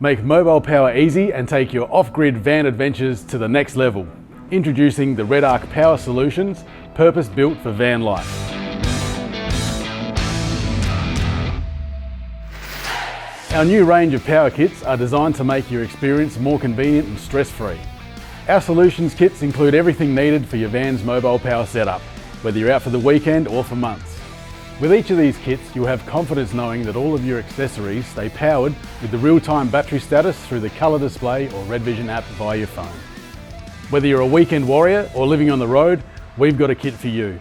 Make mobile power easy and take your off-grid van adventures to the next level. Introducing the REDARC Power Solutions, purpose-built for van life. Our new range of power kits are designed to make your experience more convenient and stress-free. Our solutions kits include everything needed for your van's mobile power setup, whether you're out for the weekend or for months. With each of these kits, you'll have confidence knowing that all of your accessories stay powered with the real-time battery status through the colour display or Red Vision app via your phone. Whether you're a weekend warrior or living on the road, we've got a kit for you.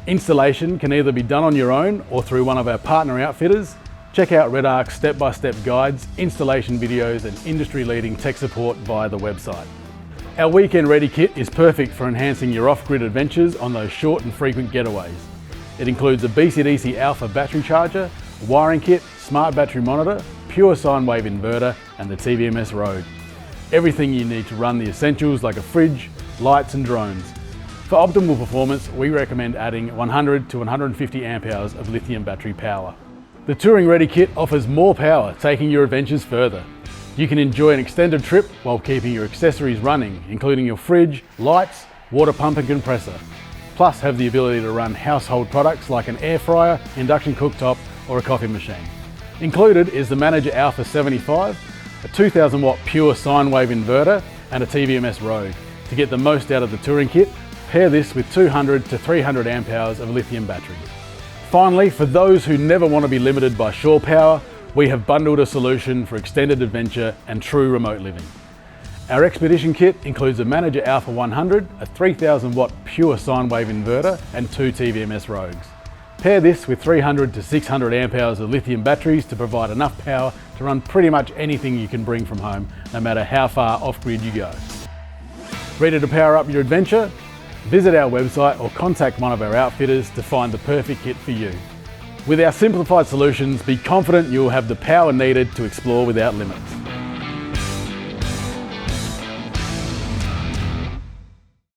Installation can either be done on your own or through one of our partner outfitters. Check out REDARC's step-by-step guides, installation videos and industry-leading tech support via the website. Our Weekend Ready kit is perfect for enhancing your off-grid adventures on those short and frequent getaways. It includes a BCDC Alpha battery charger, a wiring kit, smart battery monitor, pure sine wave inverter and the TVMS Road. Everything you need to run the essentials like a fridge, lights and drones. For optimal performance, we recommend adding 100 to 150 amp hours of lithium battery power. The Touring Ready kit offers more power, taking your adventures further. You can enjoy an extended trip while keeping your accessories running, including your fridge, lights, water pump and compressor. Plus have the ability to run household products like an air fryer, induction cooktop or a coffee machine. Included is the Manager A75, a 2000 watt pure sine wave inverter and a TVMS Road. To get the most out of the touring kit, pair this with 200 to 300 amp hours of lithium batteries. Finally, for those who never want to be limited by shore power, we have bundled a solution for extended adventure and true remote living. Our Expedition kit includes a Manager A100, a 3000 watt pure sine wave inverter and 2 TVMS Rogues. Pair this with 300 to 600 amp hours of lithium batteries to provide enough power to run pretty much anything you can bring from home, no matter how far off-grid you go. Ready to power up your adventure? Visit our website or contact one of our outfitters to find the perfect kit for you. With our simplified solutions, be confident you'll have the power needed to explore without limits.